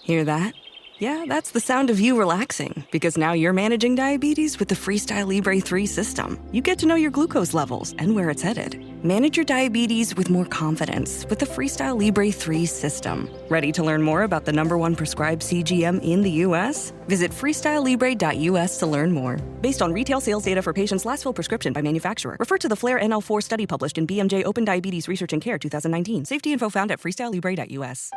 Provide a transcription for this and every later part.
Hear that? Yeah, that's the sound of you relaxing, because now you're managing diabetes with the Freestyle Libre 3 system. You get to know your glucose levels and where it's headed. Manage your diabetes with more confidence with the Freestyle Libre 3 system. Ready to learn more about the #1 prescribed CGM in the U.S.? Visit freestylelibre.us to learn more. Based on retail sales data for patients' last full prescription by manufacturer. Refer to the FLAIR NL4 study published in BMJ Open Diabetes Research and Care 2019. Safety info found at freestylelibre.us.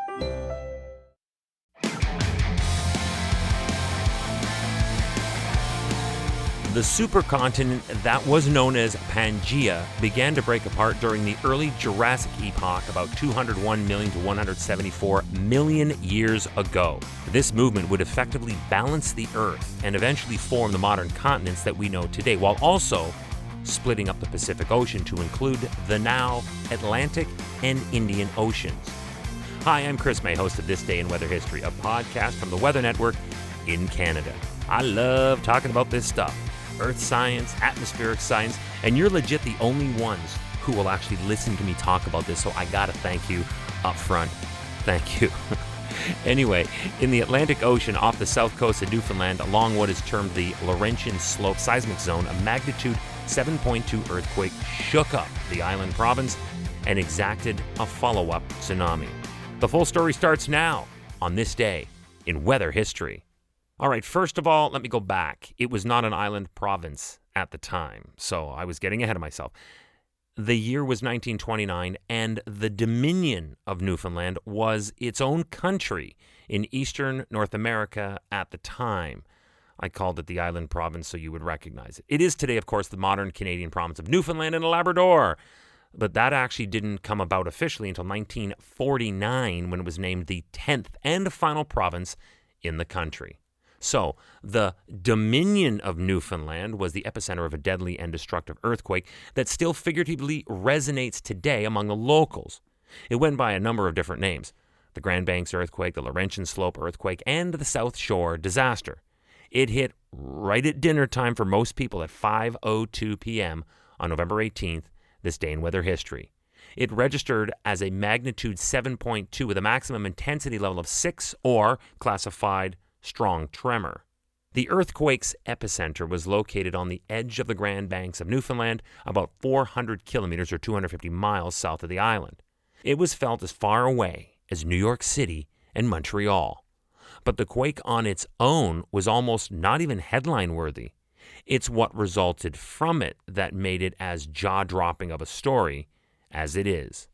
The supercontinent that was known as Pangaea began to break apart during the early Jurassic epoch about 201 million to 174 million years ago. This movement would effectively balance the Earth and eventually form the modern continents that we know today, while also splitting up the Pacific Ocean to include the now Atlantic and Indian Oceans. Hi, I'm Chris May, host of This Day in Weather History, a podcast from the Weather Network in Canada. I love talking about this stuff. Earth science, atmospheric science, and you're legit the only ones who will actually listen to me talk about this, so I gotta thank you up front. Thank you. Anyway, in the Atlantic Ocean off the south coast of Newfoundland, along what is termed the Laurentian Slope Seismic Zone, a magnitude 7.2 earthquake shook up the island province and exacted a follow-up tsunami. The full story starts now on This Day in Weather History. All right, first of all, let me go back. It was not an island province at the time, so I was getting ahead of myself. The year was 1929, and the Dominion of Newfoundland was its own country in eastern North America at the time. I called it the island province so you would recognize it. It is today, of course, the modern Canadian province of Newfoundland and Labrador, but that actually didn't come about officially until 1949 when it was named the 10th and final province in the country. So, the Dominion of Newfoundland was the epicenter of a deadly and destructive earthquake that still figuratively resonates today among the locals. It went by a number of different names: the Grand Banks earthquake, the Laurentian Slope earthquake, and the South Shore disaster. It hit right at dinner time for most people at 5:02 p.m. on November 18th, this day in weather history. It registered as a magnitude 7.2 with a maximum intensity level of 6, or classified strong tremor. The earthquake's epicenter was located on the edge of the Grand Banks of Newfoundland, about 400 kilometers or 250 miles south of the island. It was felt as far away as New York City and Montreal. But the quake on its own was almost not even headline worthy. It's what resulted from it that made it as jaw-dropping of a story as it is.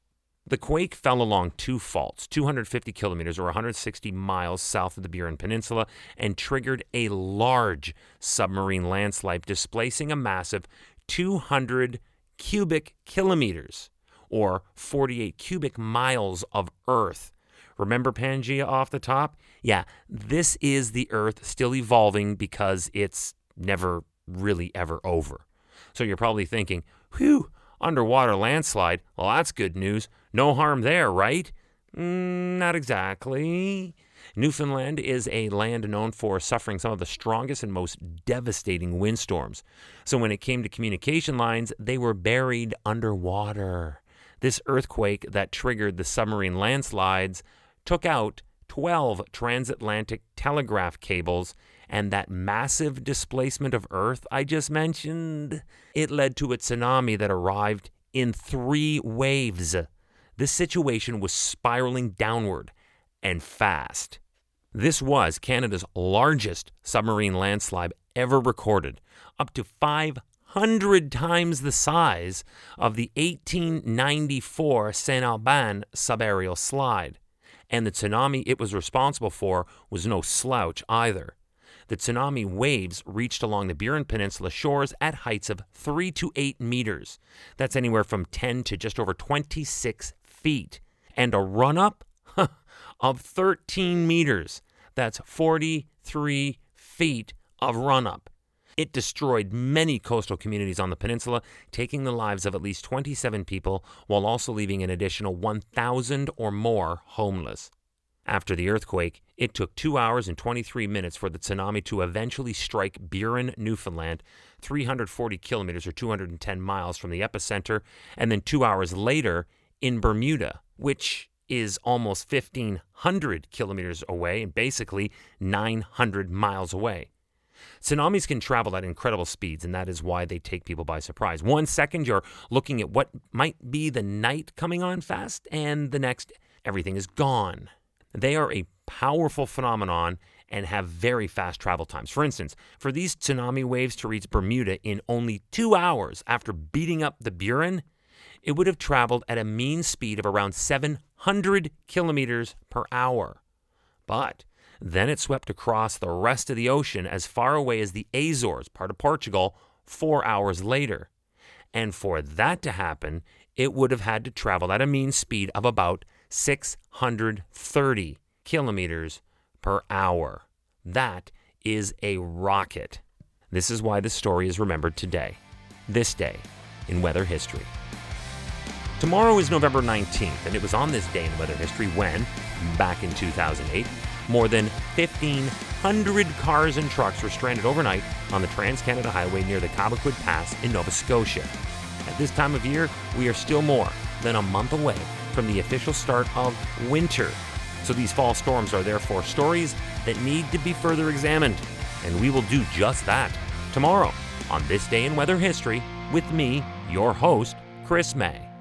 The quake fell along two faults, 250 kilometers or 160 miles south of the Burin Peninsula, and triggered a large submarine landslide, displacing a massive 200 cubic kilometers or 48 cubic miles of Earth. Remember Pangaea off the top? Yeah, this is the Earth still evolving because it's never really ever over. So you're probably thinking, whew, underwater landslide, well, that's good news. No harm there, right? Not exactly. Newfoundland is a land known for suffering some of the strongest and most devastating windstorms. So when it came to communication lines, they were buried underwater. This earthquake that triggered the submarine landslides took out 12 transatlantic telegraph cables, and that massive displacement of Earth I just mentioned, it led to a tsunami that arrived in 3 waves. This situation was spiraling downward and fast. This was Canada's largest submarine landslide ever recorded, up to 500 times the size of the 1894 Saint-Alban subaerial slide. And the tsunami it was responsible for was no slouch either. The tsunami waves reached along the Burin Peninsula shores at heights of 3 to 8 meters. That's anywhere from 10 to just over 26 feet. And a run-up of 13 meters. That's 43 feet of run-up. It destroyed many coastal communities on the peninsula, taking the lives of at least 27 people, while also leaving an additional 1,000 or more homeless. After the earthquake, it took 2 hours and 23 minutes for the tsunami to eventually strike Burin, Newfoundland, 340 kilometers or 210 miles from the epicenter, and then 2 hours later in Bermuda, which is almost 1,500 kilometers away and basically 900 miles away. Tsunamis can travel at incredible speeds, and that is why they take people by surprise. 1 second, you're looking at what might be the night coming on fast, and the next, everything is gone. They are a powerful phenomenon and have very fast travel times. For instance, for these tsunami waves to reach Bermuda in only 2 hours after beating up the Buran, it would have traveled at a mean speed of around 700 kilometers per hour. But then it swept across the rest of the ocean as far away as the Azores, part of Portugal, 4 hours later. And for that to happen, it would have had to travel at a mean speed of about 630 kilometers per hour. That is a rocket. This is why the story is remembered today, this day in weather history. Tomorrow is November 19th, and it was on this day in weather history when, back in 2008, more than 1,500 cars and trucks were stranded overnight on the Trans-Canada Highway near the Cobequid Pass in Nova Scotia. At this time of year, we are still more than a month away from the official start of winter. So these fall storms are therefore stories that need to be further examined. And we will do just that tomorrow on This Day in Weather History with me, your host, Chris May.